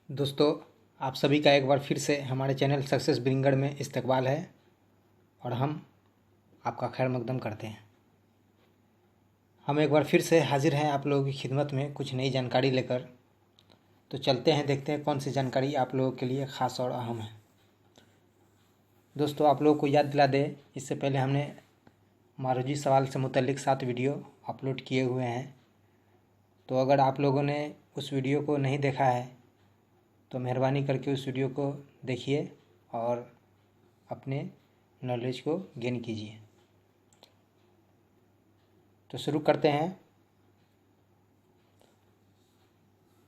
दोस्तों, आप सभी का एक बार फिर से हमारे चैनल सक्सेस ब्रिंगर में इस्तकबाल है और हम आपका खैर मकदम करते हैं। हम एक बार फिर से हाजिर हैं आप लोगों की खिदमत में कुछ नई जानकारी लेकर। तो चलते हैं, देखते हैं कौन सी जानकारी आप लोगों के लिए ख़ास और अहम है। दोस्तों, आप लोगों को याद दिला दें, इससे पहले हमने मारूजी सवाल से मुतल्लिक 7 वीडियो अपलोड किए हुए हैं। तो अगर आप लोगों ने उस वीडियो को नहीं देखा है तो मेहरबानी करके उस वीडियो को देखिए और अपने नॉलेज को गेन कीजिए। तो शुरू करते हैं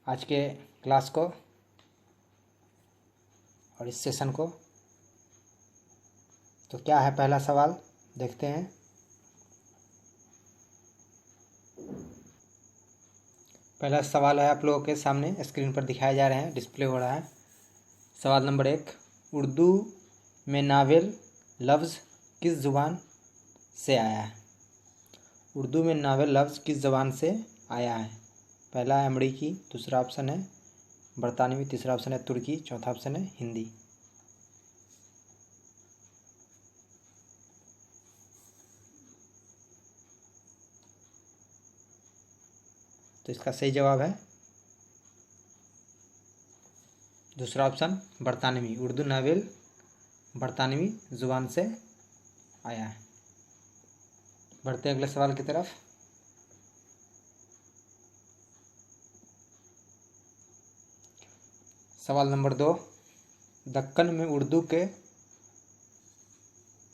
आज के क्लास को और इस सेशन को। तो क्या है पहला सवाल, देखते हैं। पहला सवाल है, आप लोगों के सामने स्क्रीन पर दिखाए जा रहे हैं, डिस्प्ले हो रहा है। सवाल नंबर 1, उर्दू में नावेल लफ्ज़ किस ज़ुबान से आया है? उर्दू में नावेल लफ्ज़ किस ज़ुबान से आया है? पहला है अमरीकी, दूसरा ऑप्शन है बरतानवी, तीसरा ऑप्शन है तुर्की, चौथा ऑप्शन है हिंदी। तो इसका सही जवाब है दूसरा ऑप्शन बरतानवी। उर्दू नावेल बरतानवी ज़ुबान से आया है। बढ़ते हैं अगले सवाल की तरफ। सवाल नंबर 2, दक्कन में उर्दू के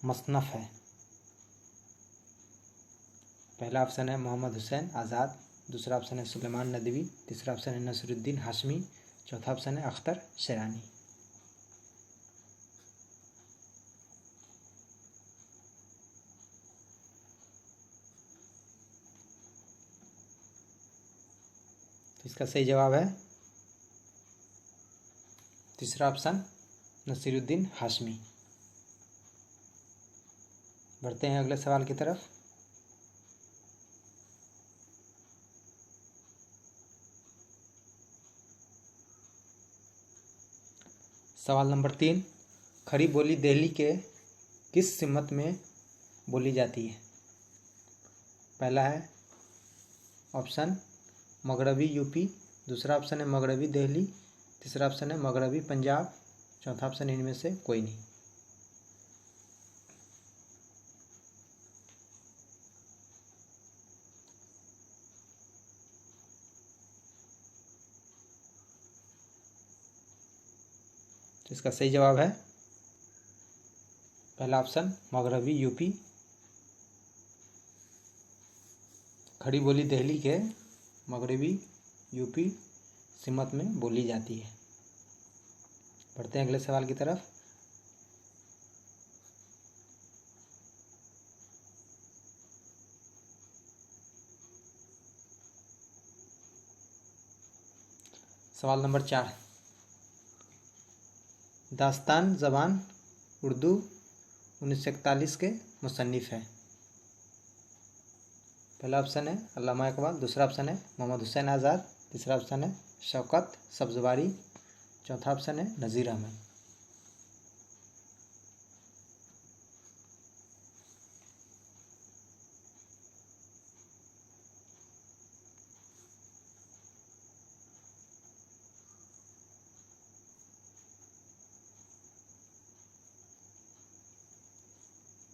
मसनफ़ है। पहला ऑप्शन है मोहम्मद हुसैन आज़ाद, दूसरा ऑप्शन है सुलेमान नदवी, तीसरा ऑप्शन है नसरुद्दीन हाशमी, चौथा ऑप्शन है अख्तर शेरानी। तो इसका सही जवाब है तीसरा ऑप्शन नसीरुद्दीन हाशमी। बढ़ते हैं अगले सवाल की तरफ। सवाल नंबर 3, खड़ी बोली दिल्ली के किस सिमत में बोली जाती है? पहला है ऑप्शन मगरबी यूपी, दूसरा ऑप्शन है मगरबी दिल्ली, तीसरा ऑप्शन है मगरबी पंजाब, चौथा ऑप्शन इनमें से कोई नहीं। तो इसका सही जवाब है पहला ऑप्शन मगरबी यूपी। खड़ी बोली दिल्ली के मगरबी यूपी सिमत में बोली जाती है। बढ़ते हैं अगले सवाल की तरफ। सवाल नंबर 4, दास्तान ज़बान उर्दू 1941 के मुसन्निफ़ हैं। पहला ऑप्शन है अल्लामा इकबाल, दूसरा ऑप्शन है मोहम्मद हुसैन आज़ाद, तीसरा ऑप्शन है शौकत सब्ज़वारी, चौथा ऑप्शन है नज़ीर अहमद।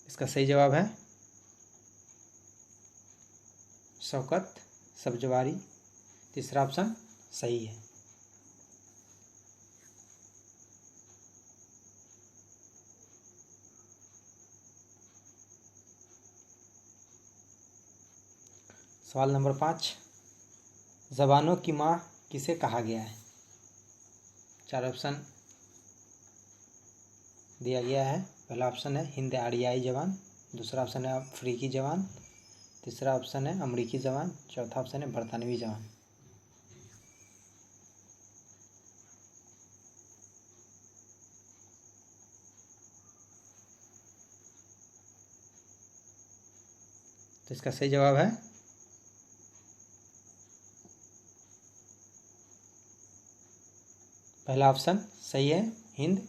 इसका सही जवाब है शौकत सब्ज़वारी, तीसरा ऑप्शन सही है। सवाल नंबर 5, ज़बानों की माँ किसे कहा गया है? 4 ऑप्शन दिया गया है। पहला ऑप्शन है हिंद आरियाई ज़बान, दूसरा ऑप्शन है अफ्रीकी ज़बान, तीसरा ऑप्शन है अमरीकी ज़बान, चौथा ऑप्शन है बरतानवी ज़बान। तो इसका सही जवाब है पहला ऑप्शन सही है, हिंद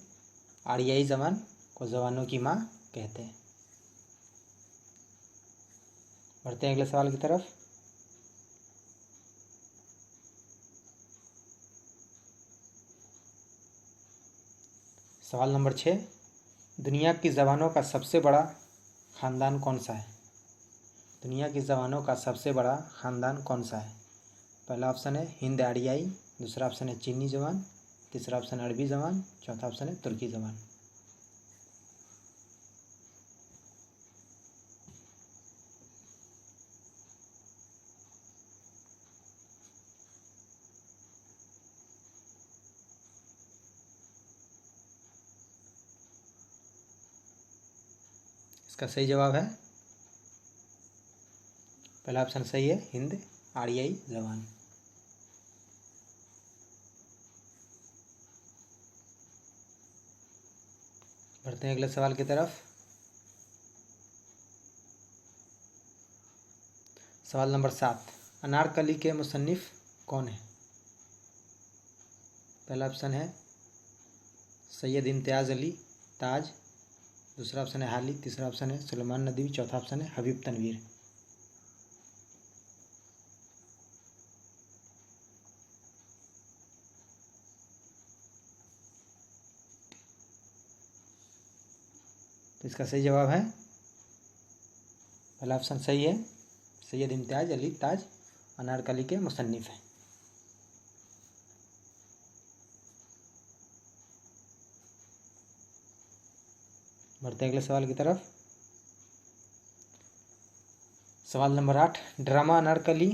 आर्याई जबान को जबानों की माँ कहते हैं। बढ़ते हैं अगले सवाल की तरफ। सवाल नंबर 6, दुनिया की ज़बानों का सबसे बड़ा ख़ानदान कौन सा है? दुनिया की ज़बानों का सबसे बड़ा ख़ानदान कौन सा है? पहला ऑप्शन है हिंद आर्याई, दूसरा ऑप्शन है चीनी ज़बान, तीसरा ऑप्शन अरबी ज़बान, चौथा ऑप्शन है तुर्की ज़बान। इसका सही जवाब है, पहला ऑप्शन सही है, हिंद आर्याई ज़बान। बढ़ते हैं अगले सवाल की तरफ। सवाल नंबर 7, अनारकली के मुसन्निफ़ कौन है? पहला ऑप्शन है सैयद इम्तियाज़ अली ताज, दूसरा ऑप्शन है हाली, तीसरा ऑप्शन है सुलेमान नदवी, चौथा ऑप्शन है हबीब तनवीर। तो इसका सही जवाब है, पहला ऑप्शन सही है, सैयद इम्तियाज़ अली ताज अनारकली के मुसन्निफ़ हैं। बढ़ते अगले सवाल की तरफ। सवाल नंबर 8, ड्रामा अनारकली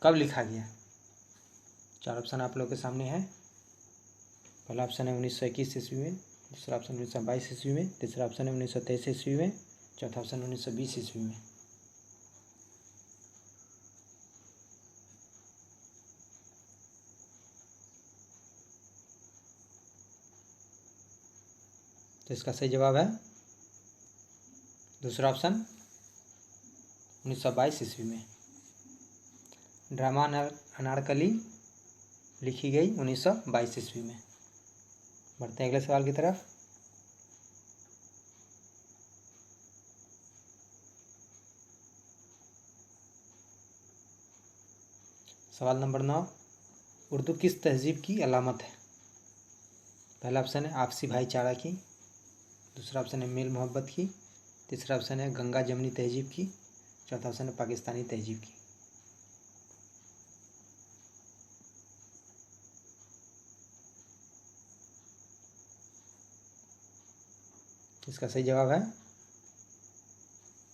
कब लिखा गया? 4 ऑप्शन आप लोगों के सामने है। पहला ऑप्शन है 1921 ईस्वी में, दूसरा ऑप्शन 1922 ईस्वी में, तीसरा ऑप्शन है 1923 ईस्वी में, चौथा ऑप्शन 1920 ईस्वी में। तो इसका सही जवाब है दूसरा ऑप्शन 1922 ईस्वी में। ड्रामा अनारकली लिखी गई 1922 ईस्वी में। बढ़ते हैं अगले सवाल की तरफ। सवाल नंबर 9, उर्दू किस तहजीब की अलामत है? पहला ऑप्शन है आपसी भाईचारा की, दूसरा ऑप्शन है मेल मोहब्बत की, तीसरा ऑप्शन है गंगा जमनी तहजीब की, चौथा ऑप्शन है पाकिस्तानी तहजीब की। इसका सही जवाब है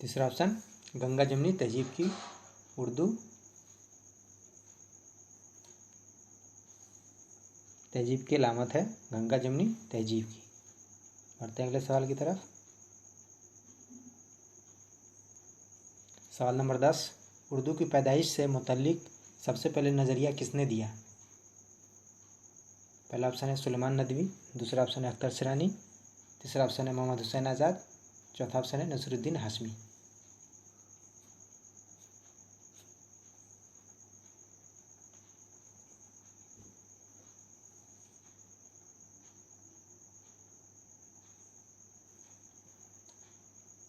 तीसरा ऑप्शन, गंगा जमनी तहजीब की उर्दू तहजीब की अलामत है गंगा जमनी तहजीब की। बढ़ते हैं अगले सवाल की तरफ। सवाल नंबर 10, उर्दू की पैदाइश से मुतल्लिक सबसे पहले नज़रिया किसने दिया? पहला ऑप्शन है सुलेमान नदवी, दूसरा ऑप्शन है अख्तर सिरानी, तीसरा ऑप्शन है मोहम्मद हुसैन आज़ाद, चौथा ऑप्शन है नसरुद्दीन हाशमी।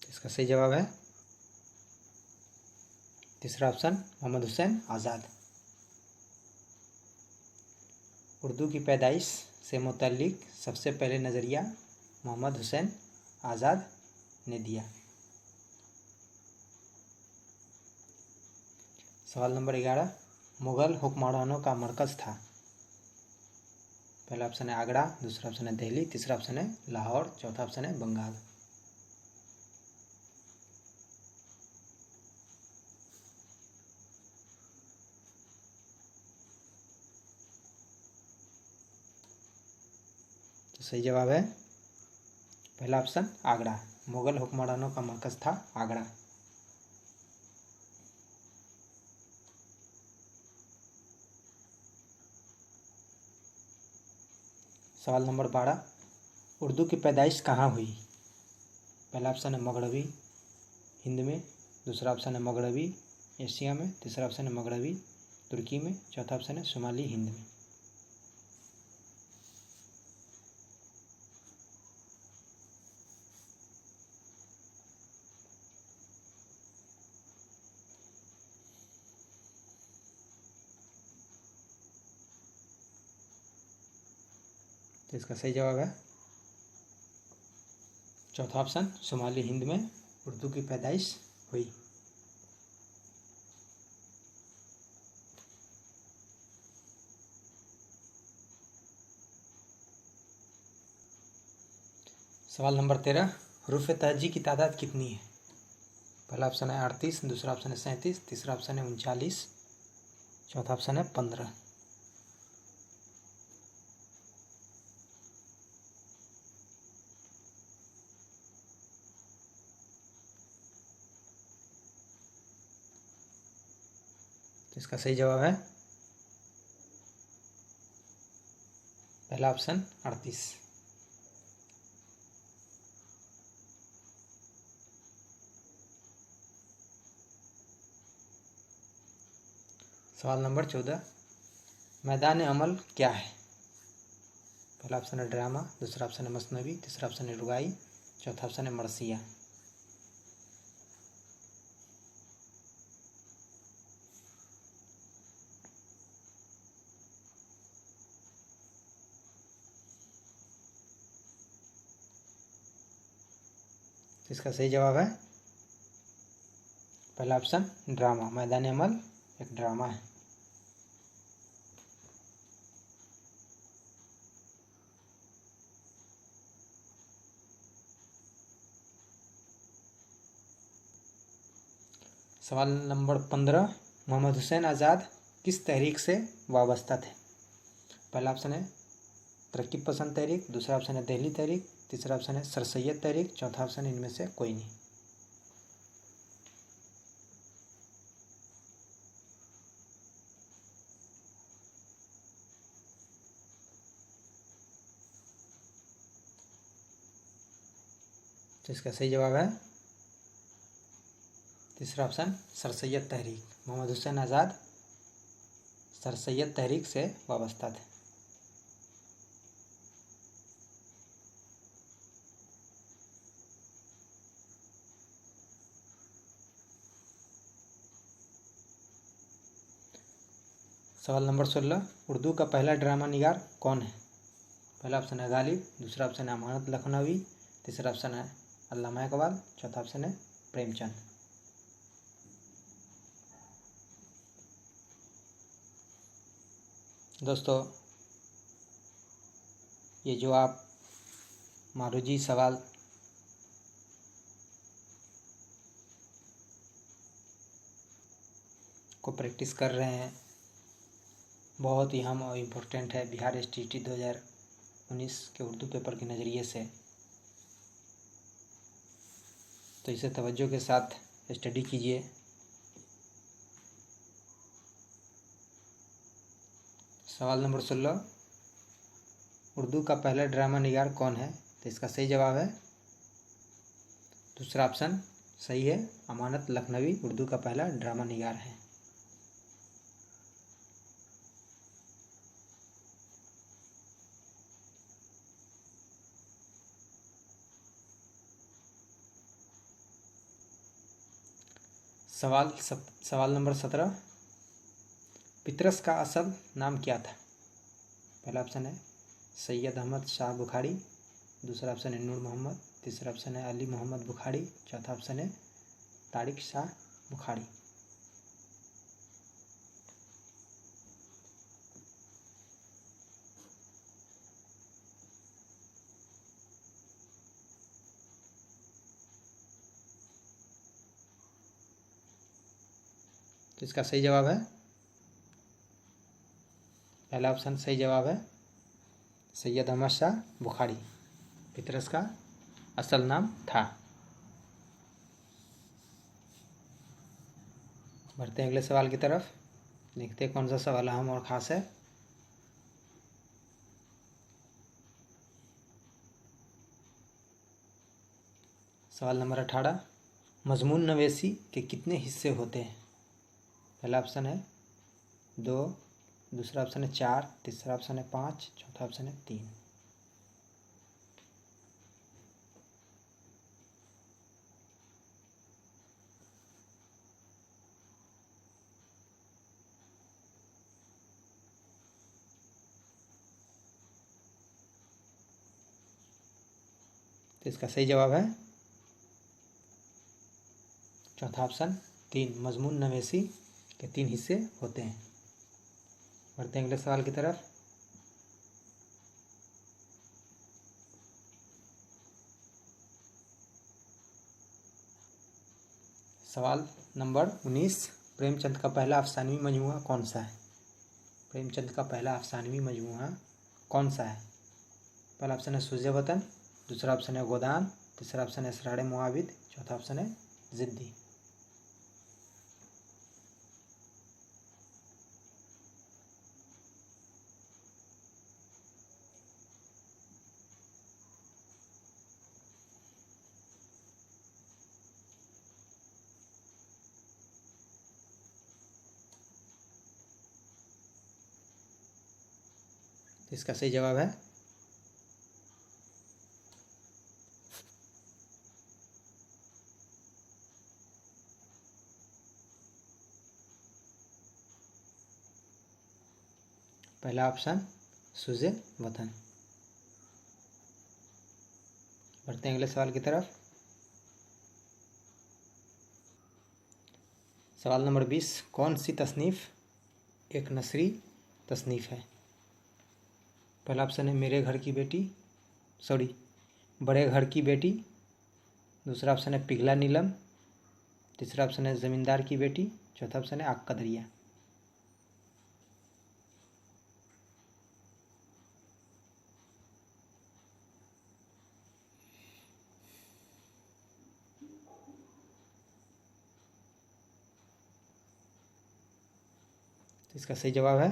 इसका सही जवाब है तीसरा ऑप्शन मोहम्मद हुसैन आज़ाद। उर्दू की पैदाइश से मुतल्लिक सबसे पहले नज़रिया मोहम्मद हुसैन आज़ाद ने दिया। सवाल नंबर 11, मुग़ल हुक्मरानों का मरकज़ था? पहला ऑप्शन है आगरा, दूसरा ऑप्शन है दिल्ली, तीसरा ऑप्शन है लाहौर, चौथा ऑप्शन है बंगाल। तो सही जवाब है पहला ऑप्शन आगरा, मुग़ल हुक्मरानों का मरकज़ था आगरा। सवाल नंबर 12, उर्दू की पैदाइश कहाँ हुई? पहला ऑप्शन है मगरबी हिंद में, दूसरा ऑप्शन है मगरबी एशिया में, तीसरा ऑप्शन है मगरबी तुर्की में, चौथा ऑप्शन है शुमाली हिंद में। तो इसका सही जवाब है चौथा ऑप्शन, शुमाली हिंद में उर्दू की पैदाइश हुई। सवाल नंबर 13, हरूफ तहजी की तादाद कितनी है? पहला ऑप्शन है 38, दूसरा ऑप्शन है 37, तीसरा ऑप्शन है 39, चौथा ऑप्शन है 15। तो इसका सही जवाब है पहला ऑप्शन 38। सवाल नंबर 14, मैदान अमल क्या है? पहला ऑप्शन है ड्रामा, दूसरा ऑप्शन है मसनवी, तीसरा ऑप्शन है रुबाई, चौथा ऑप्शन है मरसिया। इसका सही जवाब है पहला ऑप्शन ड्रामा। मैदान अमल एक ड्रामा है। सवाल नंबर 15, मोहम्मद हुसैन आज़ाद किस तहरीक से वाबस्ता थे? पहला ऑप्शन है तरक्की पसंद तहरीक, दूसरा ऑप्शन है दिल्ली तहरीक, तीसरा ऑप्शन है सर सैयद तहरीक, चौथा ऑप्शन है इनमें से कोई नहीं। तो इसका सही जवाब है तीसरा ऑप्शन सर सैयद तहरीक। मोहम्मद हुसैन आज़ाद सर सैयद तहरीक से वाबस्ता थे। सवाल नंबर 16, उर्दू का पहला ड्रामा निगार कौन है? पहला ऑप्शन है गालिब, दूसरा ऑप्शन है अमानत लखनवी, तीसरा ऑप्शन है अल्लामा इकबाल, चौथा ऑप्शन है प्रेमचंद। दोस्तों, ये जो आप मारूजी सवाल को प्रैक्टिस कर रहे हैं, बहुत ही अहम और इम्पोर्टेंट है बिहार STT 2019 के उर्दू पेपर के नज़रिए से। तो इसे तवज्जो के साथ स्टडी कीजिए। सवाल नंबर 16, उर्दू का पहला ड्रामा निगार कौन है? तो इसका सही जवाब है दूसरा ऑप्शन सही है, अमानत लखनवी उर्दू का पहला ड्रामा निगार है। सवाल नंबर 17, पितरस का असल नाम क्या था? पहला ऑप्शन है सैयद अहमद शाह बुखारी, दूसरा ऑप्शन है नूर मोहम्मद, तीसरा ऑप्शन है अली मोहम्मद बुखारी, चौथा ऑप्शन है तारिक शाह बुखारी। तो इसका सही जवाब है पहला ऑप्शन सही जवाब है सैयद अहमद शाह बुखारी पितरस का असल नाम था। बढ़ते हैं अगले सवाल की तरफ, देखते हैं कौन सा सवाल अहम और ख़ास है। सवाल नंबर 18, मजमून नवेसी के कितने हिस्से होते हैं? पहला ऑप्शन है 2, दूसरा ऑप्शन है 4, तीसरा ऑप्शन है 5, चौथा ऑप्शन है 3। तो इसका सही जवाब है चौथा ऑप्शन 3। मजमून नवेसी के 3 हिस्से होते हैं। बढ़ते हैं अगले सवाल की तरफ। सवाल नंबर 19। प्रेमचंद का पहला अफसानवी मजमूआ कौन सा है? प्रेमचंद का पहला अफसानवी मजमूआ कौन सा है? पहला ऑप्शन है सूज़े वतन, दूसरा ऑप्शन है गोदान, तीसरा ऑप्शन है असरार मुआविद, चौथा ऑप्शन है ज़िद्दी। इसका सही जवाब है पहला ऑप्शन सूज़े वतन। बढ़ते हैं अगले सवाल की तरफ। सवाल नंबर 20। कौन सी तसनीफ़ एक नसरी तसनीफ़ है? पहला ऑप्शन है मेरे घर की बेटी, बड़े घर की बेटी, दूसरा ऑप्शन है पिघला नीलम, तीसरा ऑप्शन है ज़मींदार की बेटी, चौथा ऑप्शन है आग का दरिया। तो इसका सही जवाब है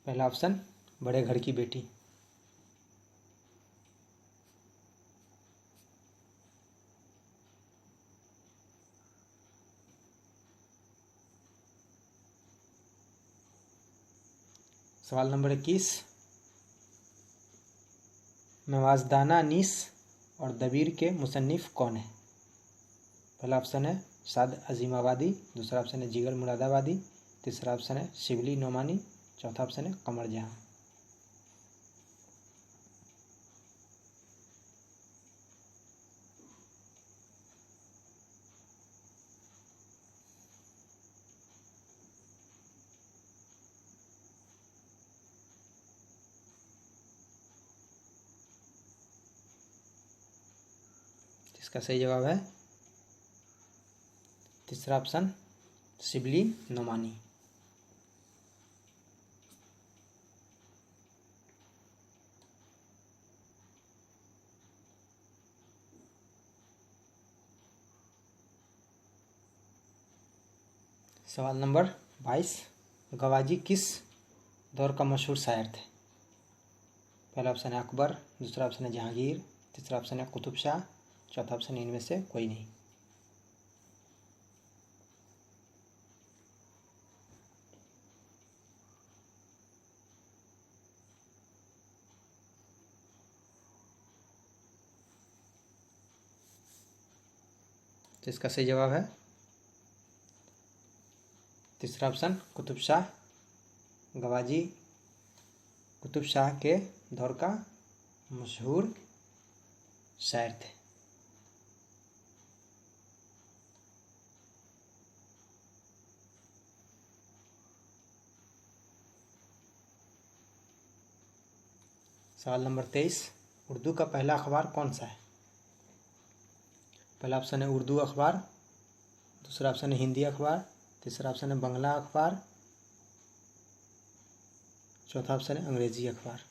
पहला ऑप्शन बड़े घर की बेटी। सवाल नंबर 21। मवाज़दाना नीस और दबीर के मुसन्निफ़ कौन है? पहला ऑप्शन है साद अजीमाबादी, दूसरा ऑप्शन है जिगर मुरादाबादी, तीसरा ऑप्शन है शिबली नोमानी, चौथा ऑप्शन है कमर जहाँ। इसका सही जवाब है तीसरा ऑप्शन शिबली नोमानी। सवाल नंबर 22। गवाजी किस दौर का मशहूर शायर थे? पहला ऑप्शन है अकबर, दूसरा ऑप्शन है जहांगीर, तीसरा ऑप्शन है कुतुब शाह, चौथा ऑप्शन है इनमें से कोई नहीं। तो इसका सही जवाब है तीसरा ऑप्शन कुतुब शाह। गवाजी कुतुब शाह के दौर का मशहूर शायर थे। सवाल नंबर 23। उर्दू का पहला अखबार कौन सा है? पहला ऑप्शन है उर्दू अखबार, दूसरा ऑप्शन है हिंदी अखबार, तीसरा ऑप्शन है बंगला अखबार, चौथा ऑप्शन है अंग्रेजी अखबार।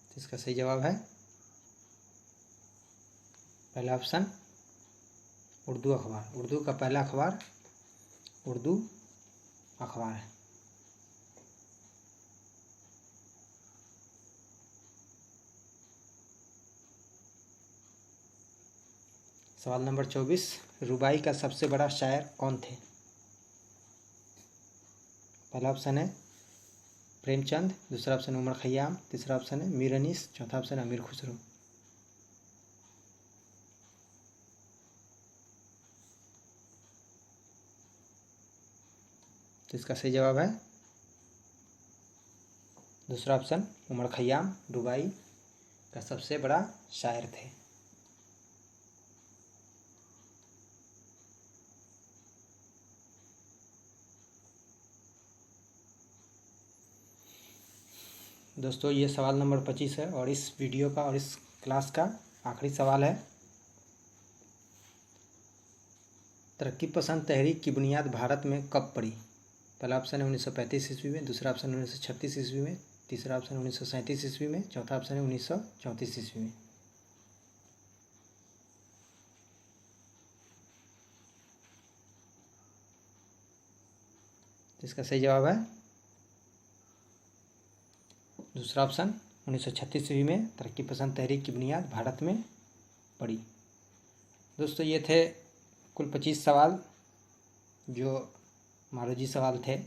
तो इसका सही जवाब है पहला ऑप्शन उर्दू अखबार। उर्दू का पहला अखबार उर्दू अखबार है। सवाल नंबर 24। रुबाई का सबसे बड़ा शायर कौन थे? पहला ऑप्शन है प्रेमचंद, दूसरा ऑप्शन है उमर खयाम, तीसरा ऑप्शन है मीर अनीस, चौथा ऑप्शन है अमीर खुसरो। तो इसका सही जवाब है दूसरा ऑप्शन, उमर खयाम दुबई का सबसे बड़ा शायर थे। दोस्तों ये सवाल नंबर 25 है और इस वीडियो का और इस क्लास का आखिरी सवाल है। तरक्की पसंद तहरीक की बुनियाद भारत में कब पड़ी? पहला ऑप्शन है 1935 ईस्वी में, दूसरा ऑप्शन 1936 ईस्वी में, तीसरा ऑप्शन 1937 ईस्वी में, चौथा ऑप्शन है 1934 ईस्वी में। तो इसका सही जवाब है दूसरा ऑप्शन 1936 ईस्वी में तरक्की पसंद तहरीक की बुनियाद भारत में पड़ी। दोस्तों ये थे कुल 25 सवाल जो मारूजी सवाल थे,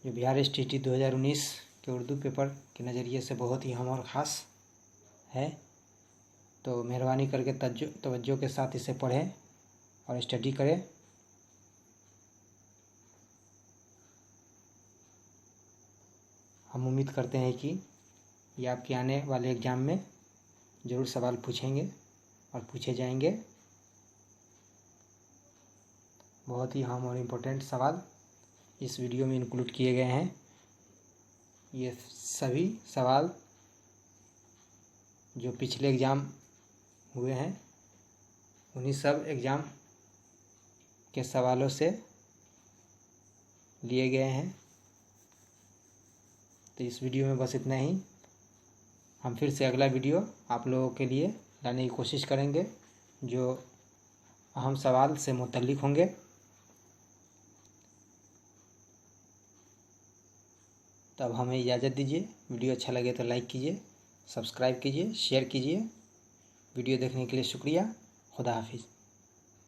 जो बिहार STT 2019 के उर्दू पेपर के नज़रिए से बहुत ही अहम और ख़ास है। तो मेहरबानी करके तवज्जो के साथ इसे पढ़ें और स्टडी करें। हम उम्मीद करते हैं कि ये आपके आने वाले एग्ज़ाम में ज़रूर सवाल पूछेंगे और पूछे जाएंगे। बहुत ही अहम और इम्पोर्टेंट सवाल इस वीडियो में इंक्लूड किए गए हैं। ये सभी सवाल जो पिछले एग्ज़ाम हुए हैं उन्हीं सब एग्ज़ाम के सवालों से लिए गए हैं। तो इस वीडियो में बस इतना ही। हम फिर से अगला वीडियो आप लोगों के लिए लाने की कोशिश करेंगे जो अहम सवाल से मुतल्लिक़ होंगे। तब हमें इजाज़त दीजिए। वीडियो अच्छा लगे तो लाइक कीजिए, सब्सक्राइब कीजिए, शेयर कीजिए। वीडियो देखने के लिए शुक्रिया। खुदा हाफिज़।